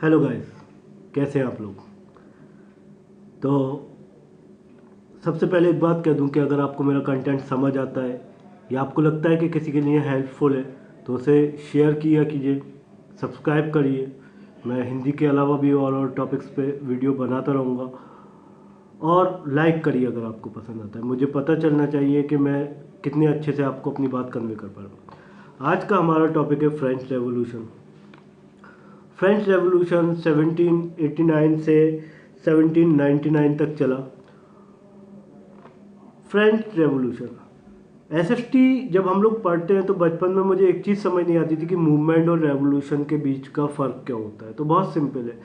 Hello guys, कैसे हैं आप लोग। तो सबसे पहले एक बात कह दूं कि अगर आपको मेरा कंटेंट समझ आता है या आपको लगता है कि किसी के लिए हेल्पफुल है तो उसे शेयर किया कीजिए, सब्सक्राइब करिए। मैं हिंदी के अलावा भी और टॉपिक्स पे वीडियो बनाता रहूँगा। और लाइक करिए अगर आपको पसंद आता है। मुझे पता चलना चाहिए कि मैं कितने अच्छे से आपको अपनी बात कन्वे कर पा रहा हूँ। आज का हमारा टॉपिक है फ्रेंच रेवोल्यूशन। फ्रेंच रेवोल्यूशन 1789 से 1799 तक चला। फ्रेंच रेवोल्यूशन एसएसटी जब हम लोग पढ़ते हैं तो बचपन में मुझे एक चीज़ समझ नहीं आती थी कि मूवमेंट और रेवोल्यूशन के बीच का फ़र्क क्या होता है। तो बहुत सिंपल है।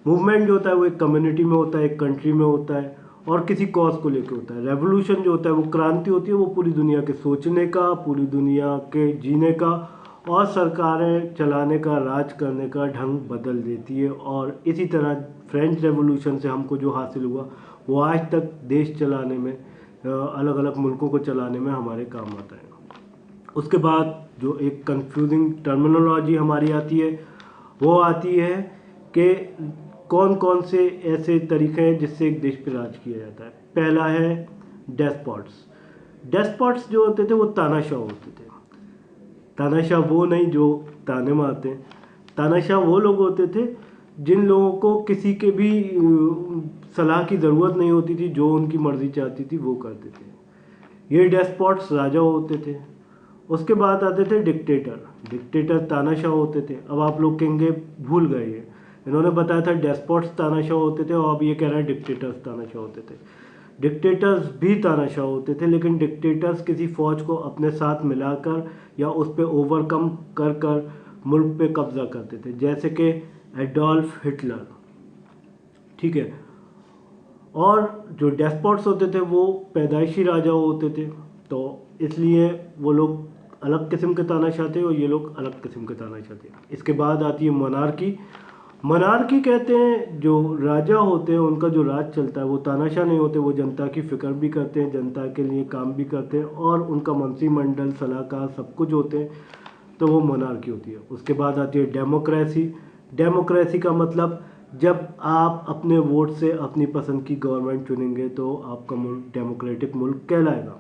मूवमेंट जो होता है वो एक कम्युनिटी में होता है, एक कंट्री में होता है और किसी कॉज को लेकर होता है। रेवोल्यूशन जो होता है वो क्रांति होती है, वो पूरी दुनिया के सोचने का, पूरी दुनिया के जीने का और सरकारें चलाने का, राज करने का ढंग बदल देती है। और इसी तरह फ्रेंच रेवोल्यूशन से हमको जो हासिल हुआ वो आज तक देश चलाने में, अलग अलग मुल्कों को चलाने में हमारे काम आता है। उसके बाद जो एक कंफ्यूजिंग टर्मिनोलॉजी हमारी आती है वो आती है कि कौन कौन से ऐसे तरीके हैं जिससे एक देश पर राज किया जाता है। पहला है डेस्पॉट्स। डेस्पॉट्स जो होते थे वो तानाशाह होते थे। तानाशाह वो नहीं जो ताने मारते हैं। तानाशाह वो लोग होते थे जिन लोगों को किसी के भी सलाह की ज़रूरत नहीं होती थी, जो उनकी मर्ज़ी चाहती थी वो करते थे। ये डेस्पॉट्स राजा होते थे। उसके बाद आते थे डिक्टेटर। डिक्टेटर तानाशाह होते थे। अब आप लोग कहेंगे भूल गए ये, इन्होंने बताया था डेस्पॉट्स तानाशाह होते थे और अब ये कह रहे हैं डिक्टेटर्स तानाशाह होते थे। डिक्टेटर्स भी तानाशाह होते थे, लेकिन डिक्टेटर्स किसी फौज को अपने साथ मिलाकर या उस पर ओवरकम कर कर मुल्क पे कब्जा करते थे, जैसे कि एडोल्फ हिटलर। ठीक है। और जो डेस्पॉट्स होते थे वो पैदाइशी राजा होते थे, तो इसलिए वो लोग अलग किस्म के तानाशाह थे और ये लोग अलग किस्म के तानाशाह थे। इसके बाद आती है मोनार्की। मोनार्की कहते हैं जो राजा होते हैं उनका जो राज चलता है वो तानाशाह नहीं होते, वो जनता की फ़िक्र भी करते हैं, जनता के लिए काम भी करते हैं और उनका मंत्रिमंडल, सलाहकार सब कुछ होते हैं, तो वो मोनार्की होती है। उसके बाद आती है डेमोक्रेसी। डेमोक्रेसी का मतलब जब आप अपने वोट से अपनी पसंद की गवर्नमेंट चुनेंगे तो आपका मुल्क डेमोक्रेटिक मुल्क कहलाएगा।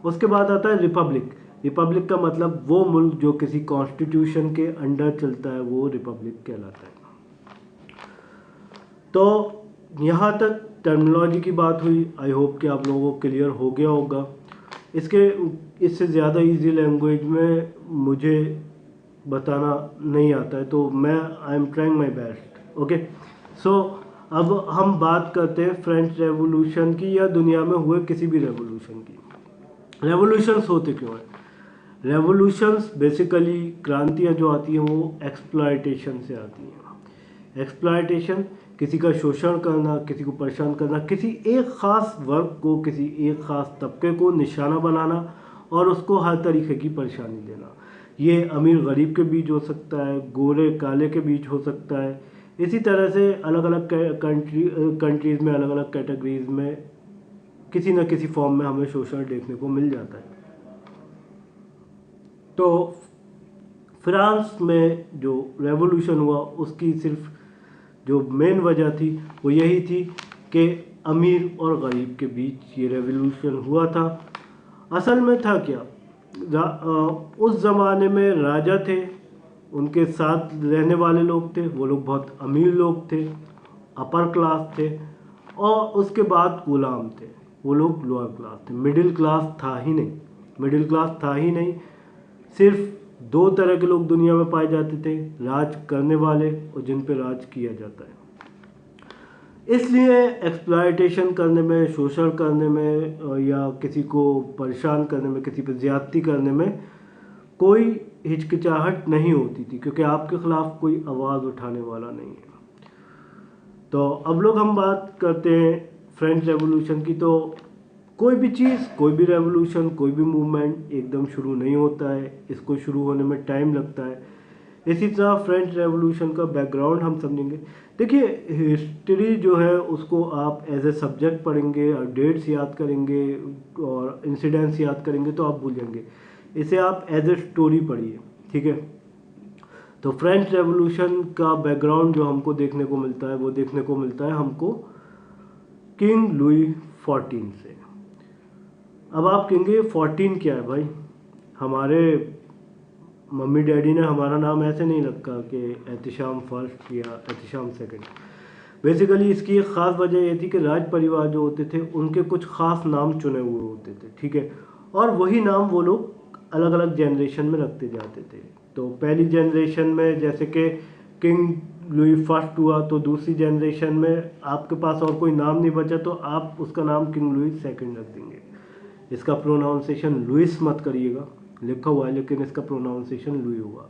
उसके बाद आता है रिपब्लिक। रिपब्लिक का मतलब वो मुल्क जो किसी कॉन्स्टिट्यूशन के अंडर चलता है वो रिपब्लिक कहलाता है। तो यहाँ तक टर्मिनोलॉजी की बात हुई। आई होप कि आप लोगों को क्लियर हो गया होगा। इससे ज़्यादा इजी लैंग्वेज में मुझे बताना नहीं आता है, तो मैं I am trying my best. Okay, so अब हम बात करते हैं फ्रेंच रेवोल्यूशन की या दुनिया में हुए किसी भी रेवोल्यूशन की। रेवोल्यूशंस होते क्यों हैं? रेवोल्यूशंस बेसिकली क्रांतियाँ जो आती हैं वो एक्सप्लॉयटेशन से आती हैं। एक्सप्लॉयटेशन किसी का शोषण करना, किसी को परेशान करना, किसी एक ख़ास वर्ग को, किसी एक ख़ास तबके को निशाना बनाना और उसको हर तरीके की परेशानी देना। ये अमीर गरीब के बीच हो सकता है, गोरे काले के बीच हो सकता है। इसी तरह से अलग अलग कंट्रीज़ में, अलग अलग कैटेगरीज में किसी न किसी फॉर्म में हमें शोषण देखने को मिल जाता है। तो फ्रांस में जो रेवोल्यूशन हुआ उसकी सिर्फ जो मेन वजह थी वो यही थी कि अमीर और गरीब के बीच ये रेवोल्यूशन हुआ था। असल में था क्या, उस ज़माने में राजा थे, उनके साथ रहने वाले लोग थे, वो लोग बहुत अमीर लोग थे, अपर क्लास थे, और उसके बाद गुलाम थे, वो लोग लोअर क्लास थे। मिडिल क्लास था ही नहीं। मिडिल क्लास था ही नहीं। सिर्फ दो तरह के लोग दुनिया में पाए जाते थे, राज करने वाले और जिन पे राज किया जाता है। इसलिए एक्सप्लॉयटेशन करने में, शोषण करने में या किसी को परेशान करने में, किसी पे ज़्यादती करने में कोई हिचकिचाहट नहीं होती थी, क्योंकि आपके ख़िलाफ़ कोई आवाज़ उठाने वाला नहीं है। तो अब लोग हम बात करते हैं फ्रेंच रेवोल्यूशन की। तो कोई भी चीज़, कोई भी रेवोल्यूशन, कोई भी मूवमेंट एकदम शुरू नहीं होता है, इसको शुरू होने में टाइम लगता है। इसी तरह फ्रेंच रेवोल्यूशन का बैकग्राउंड हम समझेंगे। देखिए, हिस्ट्री जो है उसको आप एज ए सब्जेक्ट पढ़ेंगे और डेट्स याद करेंगे और इंसिडेंट्स याद करेंगे तो आप भूल जाएंगे। इसे आप एज ए स्टोरी पढ़िए, ठीक है। तो फ्रेंच रेवोल्यूशन का बैकग्राउंड जो हमको देखने को मिलता है वो देखने को मिलता है हमको किंग लुई 14 से। अब आप कहेंगे 14 क्या है भाई, हमारे मम्मी डैडी ने हमारा नाम ऐसे नहीं रखा कि एहतिशाम फर्स्ट या एहतिशाम सेकंड। बेसिकली इसकी एक ख़ास वजह ये थी कि राज परिवार जो होते थे उनके कुछ ख़ास नाम चुने हुए होते थे, ठीक है, और वही नाम वो लोग अलग अलग जनरेशन में रखते जाते थे। तो पहली जनरेशन में जैसे कि किंग लुई फर्स्ट हुआ, तो दूसरी जनरेशन में आपके पास और कोई नाम नहीं बचा तो आप उसका नाम किंग लुई सेकंड रख देंगे। इसका प्रोनाउंसिएशन लुइस मत करिएगा, लिखा हुआ है लेकिन इसका प्रोनाउंसिएशन लुई होगा।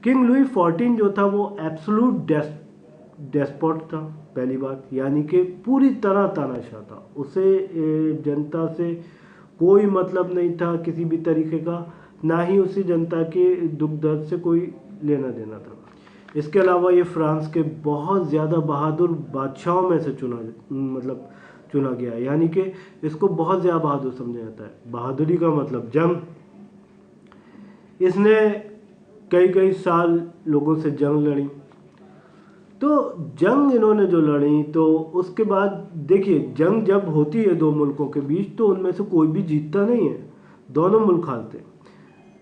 किंग लुई 14 जो था वो एब्सोल्यूट डेस्पोट था, पहली बात, यानी कि पूरी तरह तानाशाह था। उसे जनता से कोई मतलब नहीं था किसी भी तरीके का, ना ही उसे जनता के दुख दर्द से कोई लेना देना था। इसके अलावा ये फ्रांस के बहुत ज़्यादा बहादुर बादशाहों में से चुना गया, यानी कि इसको बहुत ज़्यादा बहादुर समझा जाता है। बहादुरी का मतलब जंग, इसने कई कई साल लोगों से जंग लड़ी। तो जंग इन्होंने जो लड़ी तो उसके बाद देखिए, जंग जब होती है दो मुल्कों के बीच तो उनमें से कोई भी जीतता नहीं है, दोनों मुल्क हारते हैं।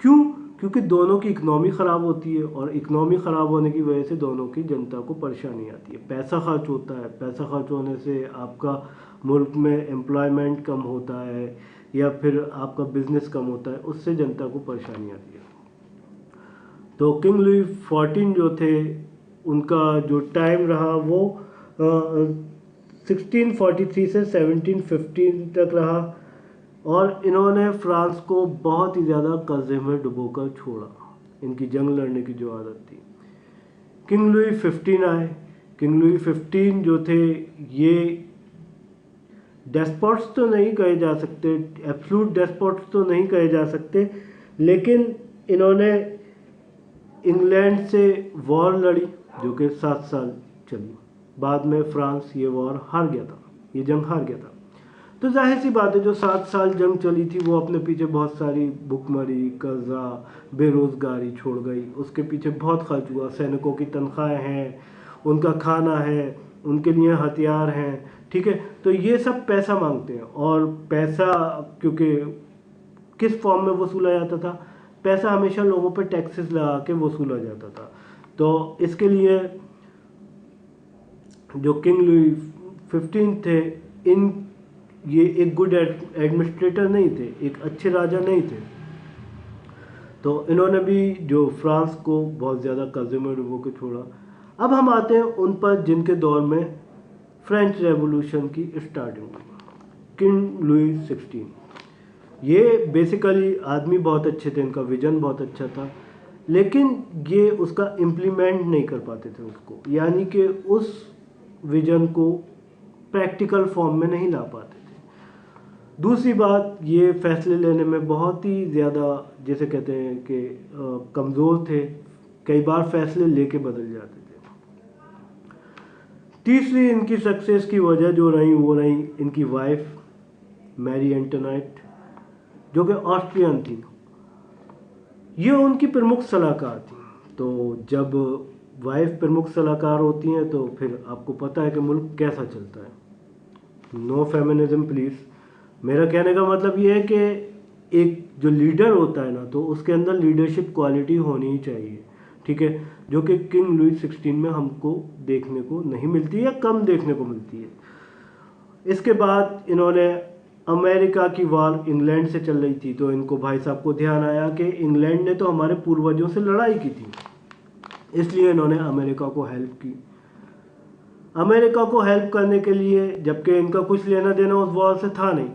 क्यों? क्योंकि दोनों की इकनॉमी ख़राब होती है और इकनॉमी ख़राब होने की वजह से दोनों की जनता को परेशानी आती है, पैसा खर्च होता है, पैसा खर्च होने से आपका मुल्क में एम्प्लॉयमेंट कम होता है या फिर आपका बिजनेस कम होता है, उससे जनता को परेशानी आती है। तो किंग लुई 14 जो थे उनका जो टाइम रहा वो 1643 से 1715 तक रहा और इन्होंने फ्रांस को बहुत ही ज़्यादा कर्जे में डुबोकर छोड़ा, इनकी जंग लड़ने की जो आदत थी। किंग लुई 15 आए। किंग लुई 15 जो थे ये डेस्पोट्स तो नहीं कहे जा सकते, एब्सोल्यूट डेस्पोट्स तो नहीं कहे जा सकते, लेकिन इन्होंने इंग्लैंड से वॉर लड़ी जो कि 7 साल चली। बाद में फ्रांस ये वॉर हार गया था, ये जंग हार गया था। तो जाहिर सी बात है जो 7 साल जंग चली थी वो अपने पीछे बहुत सारी भुखमरी, कर्जा, बेरोज़गारी छोड़ गई, उसके पीछे बहुत खर्च हुआ। सैनिकों की तनख्वाहें हैं, उनका खाना है, उनके लिए हथियार हैं, ठीक है। तो ये सब पैसा मांगते हैं और पैसा क्योंकि किस फॉर्म में वसूला जाता था, पैसा हमेशा लोगों पर टैक्सेस लगा के वसूला जाता था। तो इसके लिए जो किंग लुई 15 थे ये एक गुड एडमिनिस्ट्रेटर नहीं थे, एक अच्छे राजा नहीं थे। तो इन्होंने भी जो फ्रांस को बहुत ज़्यादा कर्जे में डुबो के छोड़ा। अब हम आते हैं उन पर जिनके दौर में फ्रेंच रेवोल्यूशन की स्टार्टिंग हुई। किंग लुई 16 ये बेसिकली आदमी बहुत अच्छे थे, इनका विजन बहुत अच्छा था, लेकिन ये उसका इम्प्लीमेंट नहीं कर पाते थे उसको, यानी कि उस विजन को प्रैक्टिकल फॉर्म में नहीं ला पाते थे। दूसरी बात, ये फैसले लेने में बहुत ही ज़्यादा जैसे कहते हैं कि कमज़ोर थे, कई बार फैसले लेके बदल जाते थे। तीसरी इनकी सक्सेस की वजह जो रही वो रही इनकी वाइफ मैरी एंटोनेट, जो कि ऑस्ट्रियन थी। ये उनकी प्रमुख सलाहकार थी। तो जब वाइफ प्रमुख सलाहकार होती हैं तो फिर आपको पता है कि मुल्क कैसा चलता है। No feminism please. मेरा कहने का मतलब ये है कि एक जो लीडर होता है ना तो उसके अंदर लीडरशिप क्वालिटी होनी ही चाहिए, ठीक है, जो कि किंग लुई 16 में हमको देखने को नहीं मिलती या कम देखने को मिलती है। इसके बाद इन्होंने अमेरिका की वार इंग्लैंड से चल रही थी, तो इनको भाई साहब को ध्यान आया कि इंग्लैंड ने तो हमारे पूर्वजों से लड़ाई की थी, इसलिए इन्होंने अमेरिका को हेल्प की। अमेरिका को हेल्प करने के लिए, जबकि इनका कुछ लेना देना उस वॉर से था नहीं,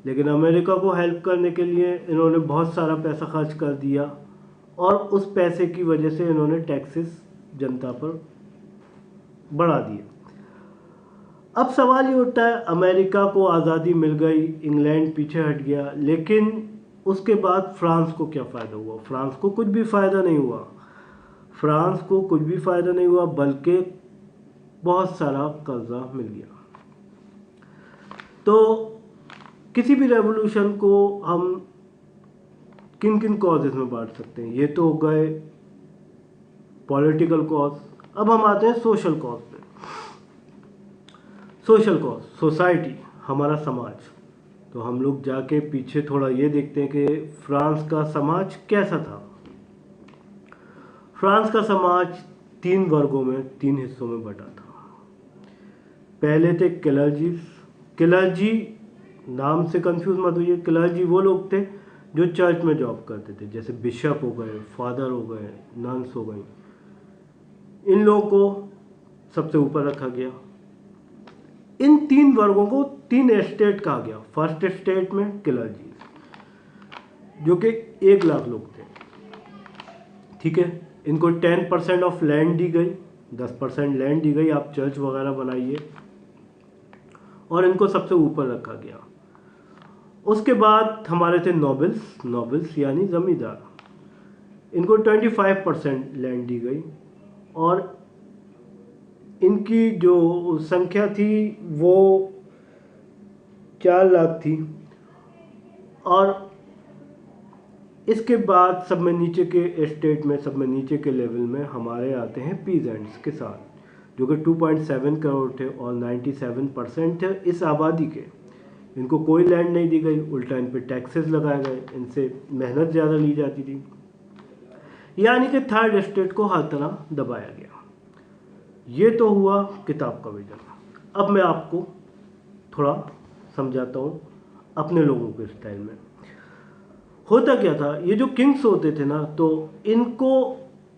लेकिन अमेरिका को हेल्प करने के लिए इन्होंने बहुत सारा पैसा खर्च कर दिया और उस पैसे की वजह से इन्होंने टैक्सेस जनता पर बढ़ा दिए। अब सवाल ये उठता है, अमेरिका को आज़ादी मिल गई, इंग्लैंड पीछे हट गया, लेकिन उसके बाद फ्रांस को क्या फ़ायदा हुआ? फ्रांस को कुछ भी फ़ायदा नहीं हुआ। फ्रांस को कुछ भी फ़ायदा नहीं हुआ, बल्कि बहुत सारा कर्जा मिल गया। तो किसी भी रेवोल्यूशन को हम किन किन कॉजेज़ में बांट सकते हैं? ये तो हो गए पॉलिटिकल कॉज। अब हम आते हैं सोशल कॉज पे। सोशल कॉज, सोसाइटी, हमारा समाज। तो हम लोग जाके पीछे थोड़ा ये देखते हैं कि फ्रांस का समाज कैसा था। फ्रांस का समाज 3 वर्गों में, 3 हिस्सों में बटा था। पहले थे क्लर्जीज। क्लर्जी नाम से कंफ्यूज मत होइए, क्लर्जी वो लोग थे जो चर्च में जॉब करते थे, जैसे बिशप हो गए, फादर हो गए, नन्स हो गई। इन लोगों को सबसे ऊपर रखा गया। इन 3 वर्गों को 3 एस्टेट कहा गया। फर्स्ट एस्टेट में क्लर्जी, जो कि 1 लाख लोग थे, ठीक है। इनको 10% ऑफ लैंड दी गई, 10% लैंड दी गई, आप चर्च वगैरह बनाइए, और इनको सबसे ऊपर रखा गया। उसके बाद हमारे थे नोबल्स। नोबल्स यानी जमींदार, इनको 25% लैंड दी गई, और इनकी जो संख्या थी वो 4 लाख थी। और इसके बाद सब में नीचे के एस्टेट में, सब में नीचे के लेवल में हमारे आते हैं पीजेंट्स के साथ, जो कि 2.7 करोड़ थे और 97% थे इस आबादी के। इनको कोई लैंड नहीं दी गई, उल्टा इन पे टैक्सेस लगाए गए, इनसे मेहनत ज़्यादा ली जाती थी, यानी कि थर्ड एस्टेट को हर तरह दबाया गया। ये तो हुआ किताब का विजन। अब मैं आपको थोड़ा समझाता हूँ अपने लोगों के स्टाइल में। होता क्या था, ये जो किंग्स होते थे ना, तो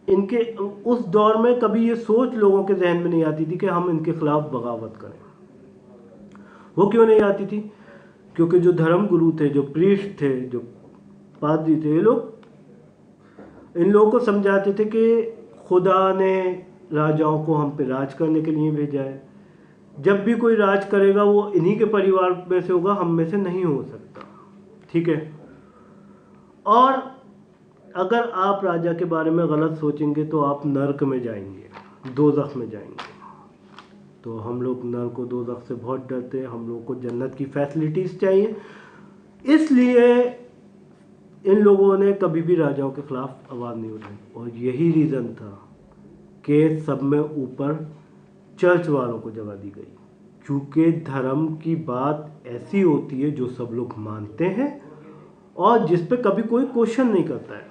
इनके उस दौर में कभी ये सोच लोगों के जहन में नहीं आती थी कि हम इनके खिलाफ बगावत करें। वो क्यों नहीं आती थी? क्योंकि जो धर्म गुरु थे, जो प्रीस्ट थे, जो पादरी थे, ये लोग इन लोगों को समझाते थे कि खुदा ने राजाओं को हम पे राज करने के लिए भेजा है। जब भी कोई राज करेगा वो इन्हीं के परिवार में से होगा, हम में से नहीं हो सकता, ठीक है। और अगर आप राजा के बारे में गलत सोचेंगे तो आप नर्क में जाएंगे, दोज़ख में जाएंगे। तो हम लोग नर्क और दोज़ख से बहुत डरते हैं। हम लोगों को जन्नत की फैसिलिटीज़ चाहिए, इसलिए इन लोगों ने कभी भी राजाओं के खिलाफ आवाज़ नहीं उठाई। और यही रीज़न था कि सब में ऊपर चर्च वालों को जगह दी गई, क्योंकि धर्म की बात ऐसी होती है जो सब लोग मानते हैं और जिस पे कभी कोई क्वेश्चन नहीं करता है।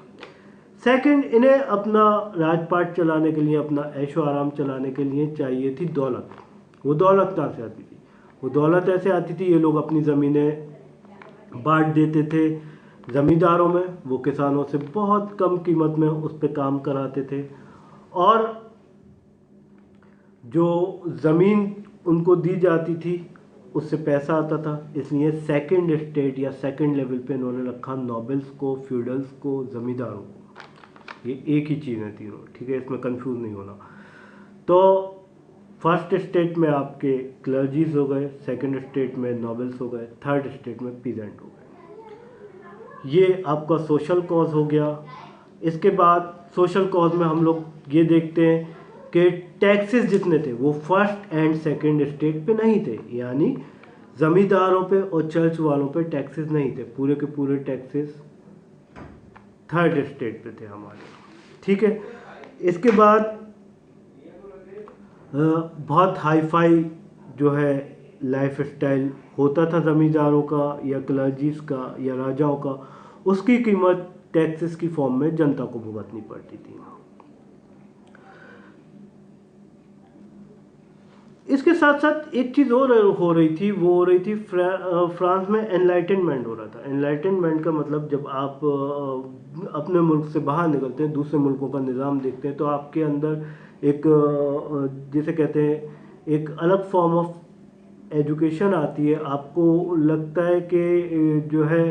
सेकंड, इन्हें अपना राजपाट चलाने के लिए, अपना ऐशो आराम चलाने के लिए चाहिए थी दौलत। वो दौलत कहाँ से आती थी? वो दौलत ऐसे आती थी, ये लोग अपनी ज़मीनें बांट देते थे ज़मींदारों में, वो किसानों से बहुत कम कीमत में उस पर काम कराते थे, और जो ज़मीन उनको दी जाती थी उससे पैसा आता था। इसलिए सेकंड स्टेट या सेकंड लेवल पे इन्होंने रखा नोबल्स को, फ्यूडल्स को, ज़मींदारों को। ये एक ही चीज़ है तीनों, ठीक है, इसमें कंफ्यूज नहीं होना। तो फर्स्ट स्टेट में आपके क्लर्जीज हो गए, सेकंड स्टेट में नोबल्स हो गए, थर्ड स्टेट में पीजेंट हो गए। ये आपका सोशल कॉज हो गया। इसके बाद सोशल कॉज में हम लोग ये देखते हैं कि टैक्सेस जितने थे वो फर्स्ट एंड सेकंड स्टेट पे नहीं थे, यानी ज़मींदारों पे और चर्च वालों पे टैक्सेस नहीं थे। पूरे के पूरे टैक्सेस थर्ड स्टेट पे थे हमारे, ठीक है। इसके बाद बहुत हाई फाई जो है लाइफ स्टाइल होता था ज़मींदारों का या क्लर्जीज का या राजाओं का, उसकी कीमत टैक्सेस की फॉर्म में जनता को भुगतनी पड़ती थी। इसके साथ साथ एक चीज़ और हो रही थी, वो हो रही थी फ्रांस में एनलाइटनमेंट हो रहा था। एनलाइटनमेंट का मतलब जब आप अपने मुल्क से बाहर निकलते हैं, दूसरे मुल्कों का निज़ाम देखते हैं, तो आपके अंदर एक जिसे कहते हैं एक अलग फॉर्म ऑफ एजुकेशन आती है। आपको लगता है कि जो है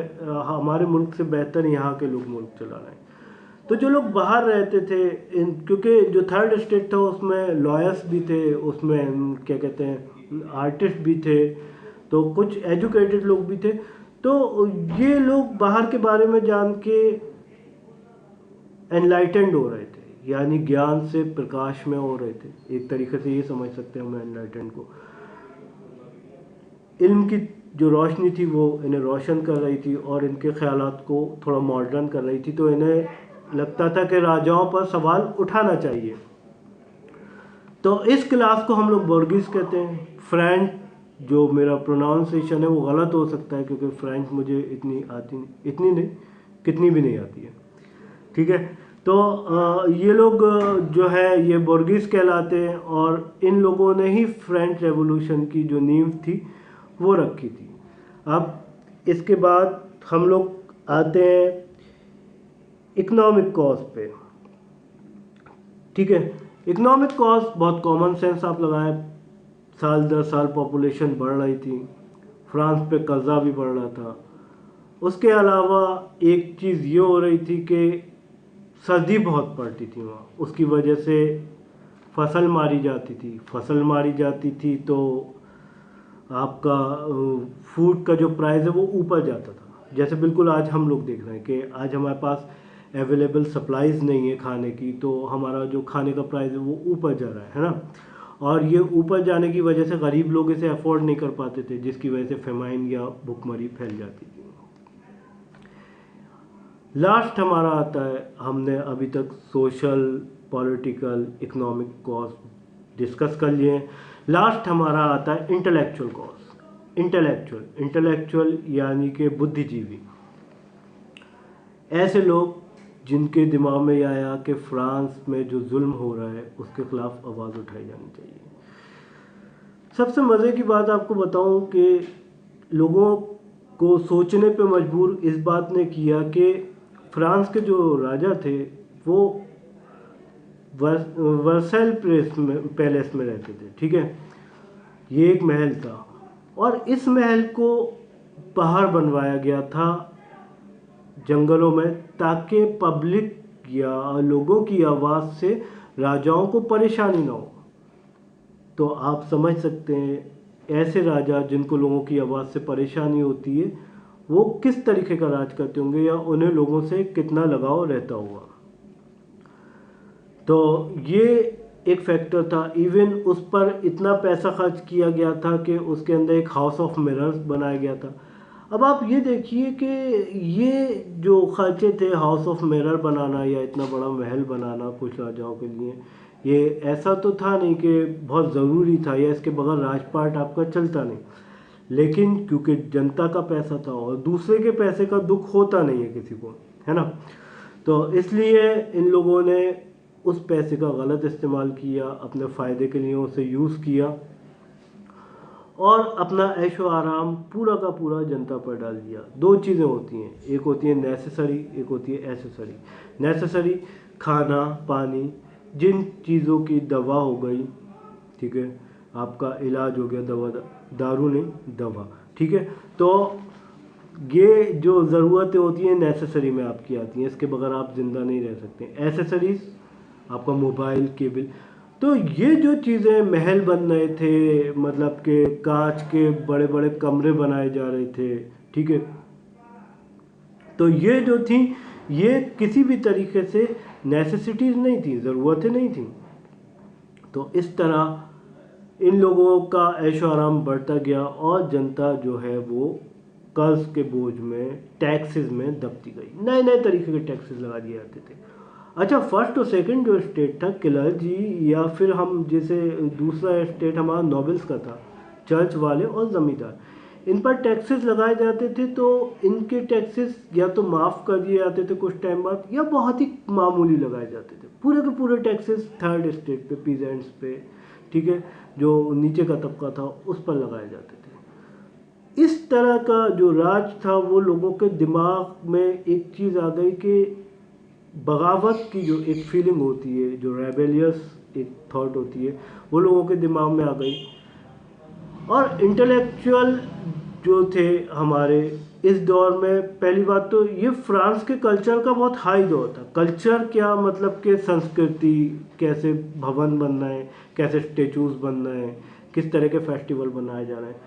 हमारे मुल्क से बेहतर यहाँ के लोग मुल्क चला रहे हैं। तो जो लोग बाहर रहते थे, क्योंकि जो थर्ड स्टेट था उसमें लॉयर्स भी थे, उसमें क्या कहते हैं आर्टिस्ट भी थे, तो कुछ एजुकेटेड लोग भी थे। तो ये लोग बाहर के बारे में जान के एनलाइटेंड हो रहे थे, यानी ज्ञान से प्रकाश में हो रहे थे। एक तरीके से ये समझ सकते हैं हम एनलाइटेंड को। इल्म की जो रोशनी थी वो इन्हें रोशन कर रही थी और इनके ख्यालात को थोड़ा मॉडर्न कर रही थी। तो इन्हें लगता था कि राजाओं पर सवाल उठाना चाहिए। तो इस क्लास को हम लोग बोर्गिस कहते हैं। फ्रेंच, जो मेरा प्रोनाउंसिएशन है वो गलत हो सकता है क्योंकि फ्रेंच मुझे इतनी आती नहीं, इतनी नहीं, कितनी भी नहीं आती है, ठीक है। तो ये लोग जो है ये बोर्गिस कहलाते हैं और इन लोगों ने ही फ्रेंच रेवोल्यूशन की जो नींव थी वो रखी थी। अब इसके बाद हम लोग आते हैं इकोनॉमिक कॉज पे, ठीक है। इकोनॉमिक कॉज बहुत कॉमन सेंस आप लगाएं, साल दर साल पॉपुलेशन बढ़ रही थी, फ्रांस पे कर्जा भी बढ़ रहा था। उसके अलावा एक चीज़ ये हो रही थी कि सर्दी बहुत पड़ती थी वहाँ, उसकी वजह से फसल मारी जाती थी। फसल मारी जाती थी तो आपका फूड का जो प्राइस है वो ऊपर जाता था। जैसे बिल्कुल आज हम लोग देख रहे हैं कि आज हमारे पास अवेलेबल सप्लाईज नहीं है खाने की, तो हमारा जो खाने का प्राइस है वो ऊपर जा रहा है ना। और ये ऊपर जाने की वजह से गरीब लोग इसे अफोर्ड नहीं कर पाते थे, जिसकी वजह से फेमाइन या भुखमरी फैल जाती थी। लास्ट हमारा आता है, हमने अभी तक social, political, economic cause discuss कर लिए। लास्ट हमारा आता है इंटेलेक्चुअल कॉज। इंटेलेक्चुअल यानी कि बुद्धिजीवी, ऐसे लोग जिनके दिमाग में यह आया कि फ्रांस में जो जुल्म हो रहा है उसके खिलाफ आवाज़ उठाई जानी चाहिए। सबसे मज़े की बात आपको बताऊं कि लोगों को सोचने पे मजबूर इस बात ने किया कि फ्रांस के जो राजा थे वो वर्साइल पैलेस में रहते थे, ठीक है। ये एक महल था और इस महल को बाहर बनवाया गया था जंगलों में, ताकि पब्लिक या लोगों की आवाज़ से राजाओं को परेशानी ना हो। तो आप समझ सकते हैं ऐसे राजा जिनको लोगों की आवाज़ से परेशानी होती है वो किस तरीके का राज करते होंगे या उन्हें लोगों से कितना लगाव रहता होगा। तो ये एक फैक्टर था। इवन उस पर इतना पैसा खर्च किया गया था कि उसके अंदर एक हाउस ऑफ मिरर्स बनाया गया था। अब आप ये देखिए कि ये जो खर्चे थे हाउस ऑफ मिरर बनाना या इतना बड़ा महल बनाना कुछ राजाओं के लिए, ये ऐसा तो था नहीं कि बहुत ज़रूरी था या इसके बगैर राजपाट आपका चलता नहीं, लेकिन क्योंकि जनता का पैसा था और दूसरे के पैसे का दुख होता नहीं है किसी को, है ना। तो इसलिए इन लोगों ने उस पैसे का गलत इस्तेमाल किया, अपने फ़ायदे के लिए उसे यूज़ किया और अपना ऐशो आराम पूरा का पूरा जनता पर डाल दिया। दो चीज़ें होती हैं, एक होती है नेसेसरी, एक होती है एसेसरी। नेसेसरी खाना पानी, जिन चीज़ों की दवा हो गई, ठीक है, आपका इलाज हो गया, दवा दारू नहीं दवा, ठीक है। तो ये जो ज़रूरतें होती हैं नेसेसरी में आपकी आती हैं, इसके बगैर आप ज़िंदा नहीं रह सकते। एसेसरीज आपका मोबाइल, केबल। तो ये जो चीज़ें, महल बन रहे थे, मतलब कि कांच के बड़े बड़े कमरे बनाए जा रहे थे, ठीक है। तो ये जो थी ये किसी भी तरीके से नेसेसिटीज़ नहीं थी, ज़रूरतें नहीं थी। तो इस तरह इन लोगों का ऐशो आराम बढ़ता गया और जनता जो है वो कर्ज के बोझ में, टैक्सेस में दबती गई। नए नए तरीके के टैक्सेस लगा दिए जाते थे। अच्छा, फर्स्ट और सेकंड जो स्टेट था क्लर्जी, या फिर हम जैसे दूसरा स्टेट हमारा नॉबल्स का था, चर्च वाले और ज़मींदार, इन पर टैक्सेस लगाए जाते थे। तो इनके टैक्सेस या तो माफ़ कर दिए जाते थे कुछ टाइम बाद या बहुत ही मामूली लगाए जाते थे। पूरे के पूरे टैक्सेस थर्ड स्टेट पे, पीजेंट्स पे, ठीक है, जो नीचे का तबका था उस पर लगाए जाते थे। इस तरह का जो राज था वो लोगों के दिमाग में एक चीज़ आ गई कि बगावत की जो एक फीलिंग होती है, जो रेबेलियस एक थॉट होती है, वो लोगों के दिमाग में आ गई। और इंटेलेक्चुअल जो थे हमारे इस दौर में, पहली बात तो ये फ्रांस के कल्चर का बहुत हाई दौर था। कल्चर क्या मतलब कि संस्कृति, कैसे भवन बनना है, कैसे स्टेचूज बनना है, किस तरह के फेस्टिवल बनाए जा रहे हैं।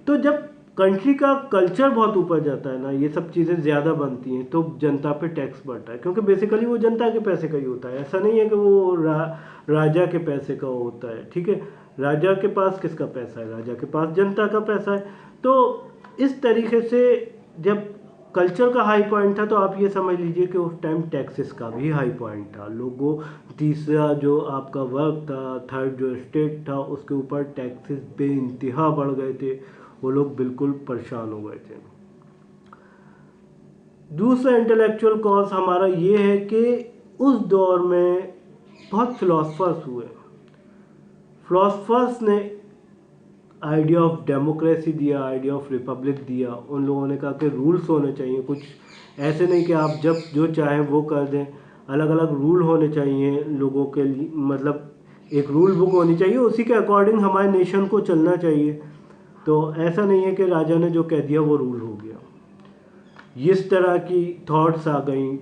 तो जब कंट्री का कल्चर बहुत ऊपर जाता है ना, ये सब चीज़ें ज़्यादा बनती हैं, तो जनता पे टैक्स बढ़ता है, क्योंकि बेसिकली वो जनता के पैसे का ही होता है। ऐसा नहीं है कि वो राजा के पैसे का होता है, ठीक है। राजा के पास किसका पैसा है? राजा के पास जनता का पैसा है। तो इस तरीके से जब कल्चर का हाई पॉइंट था, तो आप ये समझ लीजिए कि उस टाइम टैक्सेस का भी हाई पॉइंट था। लोगों, तीसरा जो आपका वर्क था, थर्ड जो स्टेट था, उसके ऊपर टैक्सेस बेइंतहा बढ़ गए थे, वो लोग बिल्कुल परेशान हो गए थे। दूसरा इंटेलेक्चुअल कॉज हमारा ये है कि उस दौर में बहुत फिलोसफर्स हुए। फिलोसफर्स ने आइडिया ऑफ डेमोक्रेसी दिया, आइडिया ऑफ रिपब्लिक दिया। उन लोगों ने कहा कि रूल्स होने चाहिए, कुछ ऐसे नहीं कि आप जब जो चाहें वो कर दें। अलग अलग रूल होने चाहिए लोगों के लिए, मतलब एक रूल बुक होनी चाहिए, उसी के अकॉर्डिंग हमारे नेशन को चलना चाहिए। तो ऐसा नहीं है कि राजा ने जो कह दिया वो रूल हो गया। इस तरह की थॉट्स आ गई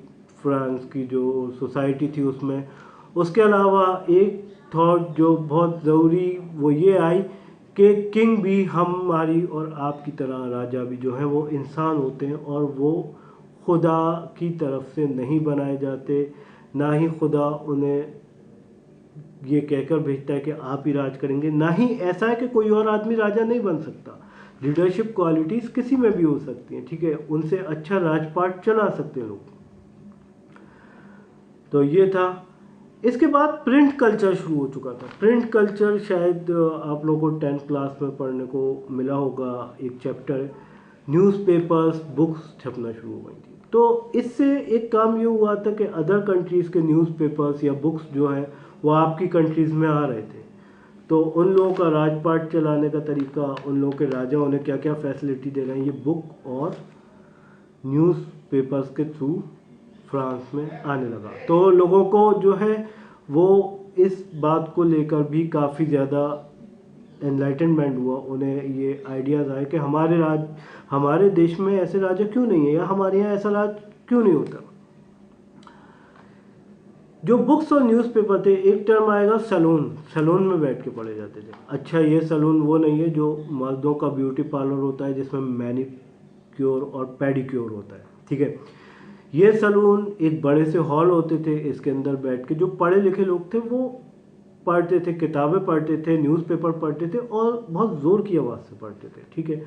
फ्रांस की जो सोसाइटी थी उसमें। उसके अलावा एक थॉट जो बहुत ज़रूरी वो ये आई कि किंग भी हमारी और आपकी तरह, राजा भी जो है वो इंसान होते हैं, और वो खुदा की तरफ से नहीं बनाए जाते। ना ही खुदा उन्हें ये कहकर भेजता है कि आप ही राज करेंगे, ना ही ऐसा है कि कोई और आदमी राजा नहीं बन सकता। लीडरशिप क्वालिटीज़ किसी में भी हो सकती हैं, ठीक है, उनसे अच्छा राजपाट चला सकते हैं लोग। तो ये था। इसके बाद प्रिंट कल्चर शुरू हो चुका था। प्रिंट कल्चर शायद आप लोगों को 10th क्लास में पढ़ने को मिला होगा, एक चैप्टर है। न्यूज़पेपर्स, बुक्स छपना शुरू हो गई थी। तो इससे एक काम ये हुआ था कि अदर कंट्रीज़ के न्यूज़पेपर्स या बुक्स जो हैं वो आपकी कंट्रीज़ में आ रहे थे। तो उन लोगों का राजपाट चलाने का तरीका, उन लोगों के राजा उन्हें क्या क्या फैसिलिटी दे रहे हैं, ये बुक और न्यूज़पेपर्स के थ्रू फ्रांस में आने लगा। तो लोगों को जो है वो इस बात को लेकर भी काफ़ी ज़्यादा एनलाइटनमेंट हुआ। उन्हें ये आइडियाज़ आए कि हमारे देश में ऐसे राजा क्यों नहीं है, या हमारे यहाँ ऐसा राज क्यों नहीं होता। जो बुक्स और न्यूज़पेपर थे, एक टर्म आएगा सैलून। सैलून में बैठ के पढ़े जाते थे। अच्छा, ये सैलून वो नहीं है जो मर्दों का ब्यूटी पार्लर होता है जिसमें मैनिक्योर और पेडिक्योर होता है, ठीक है। ये सैलून एक बड़े से हॉल होते थे, इसके अंदर बैठ के जो पढ़े लिखे लोग थे वो पढ़ते थे, किताबें पढ़ते थे, न्यूज़पेपर पढ़ते थे, और बहुत ज़ोर की आवाज़ से पढ़ते थे, ठीक है।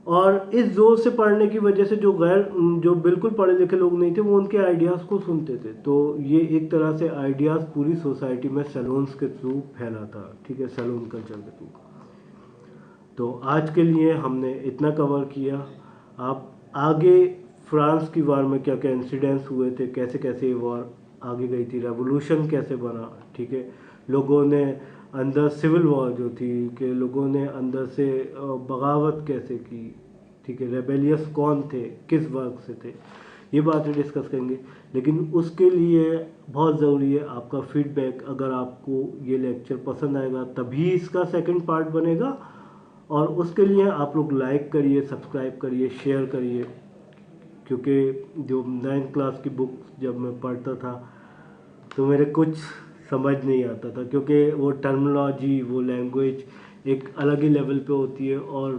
और इस ज़ोर से पढ़ने की वजह से जो बिल्कुल पढ़े लिखे लोग नहीं थे वो उनके आइडियाज़ को सुनते थे। तो ये एक तरह से आइडियाज़ पूरी सोसाइटी में सैलून्स के थ्रू फैला था, ठीक है, सैलून कल्चर के थ्रू। तो आज के लिए हमने इतना कवर किया। आप आगे फ्रांस की वार में क्या क्या इंसिडेंट्स हुए थे, कैसे कैसे ये वॉर आगे गई थी, रेवोल्यूशन कैसे बना, ठीक है, लोगों ने अंदर सिविल वॉर जो थी कि लोगों ने अंदर से बगावत कैसे की, ठीक है, रेबेलियस कौन थे, किस वर्ग से थे, ये बातें डिस्कस करेंगे। लेकिन उसके लिए बहुत ज़रूरी है आपका फीडबैक। अगर आपको ये लेक्चर पसंद आएगा तभी इसका सेकंड पार्ट बनेगा, और उसके लिए आप लोग लाइक करिए, सब्सक्राइब करिए, शेयर करिए। क्योंकि जो 9th क्लास की बुक जब मैं पढ़ता था तो मेरे कुछ समझ नहीं आता था, क्योंकि वो टर्मिनोलॉजी, वो लैंग्वेज एक अलग ही लेवल पे होती है, और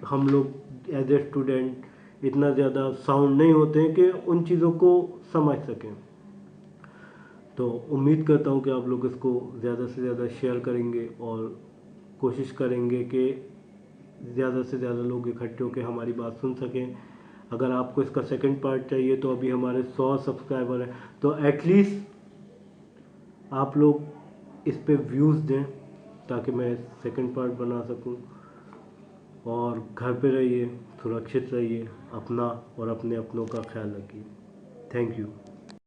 हम लोग एज ए स्टूडेंट इतना ज़्यादा साउंड नहीं होते हैं कि उन चीज़ों को समझ सकें। तो उम्मीद करता हूँ कि आप लोग इसको ज़्यादा से ज़्यादा शेयर करेंगे, और कोशिश करेंगे कि ज़्यादा से ज़्यादा लोग इकट्ठे होकर हमारी बात सुन सकें। अगर आपको इसका सेकंड पार्ट चाहिए तो अभी हमारे 100 सब्सक्राइबर हैं, तो एटलीस्ट आप लोग इस पे व्यूज़ दें ताकि मैं सेकंड पार्ट बना सकूं। और घर पे रहिए, सुरक्षित रहिए, अपना और अपने अपनों का ख्याल रखिए। Thank you.